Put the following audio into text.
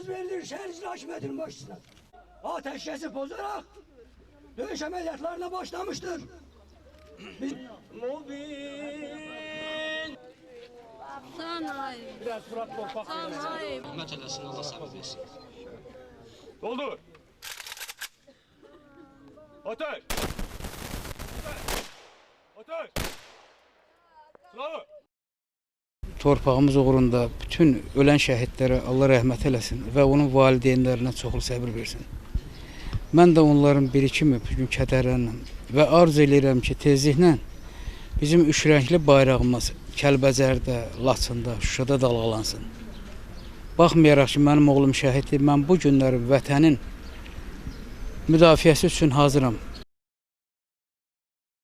söz verilir şehir hakimiyetin başçısına. Ateşkesi bozarak dövüş ameliyatlarına başlamıştır. Sanayi. Biraz surat korkak. Sanayi. Hürmet eləsin, Allah sabır versin. Doldur. Ateş. Ateş. Silahı. Torpağımız uğrunda bütün ölen şəhidlərə Allah rəhmət eləsin və onun valideynlərinə çoxlu səbir versin. Mən də onların biri kimi bugün kədərlənirəm və arzu edirəm ki, tezliklə bizim üç rəngli bayrağımız Kəlbəcərdə, Laçında, Şuşada dalğalansın. Baxmayaraq ki, mənim oğlum şəhiddir, mən bu günləri vətənin müdafiəsi üçün hazıram.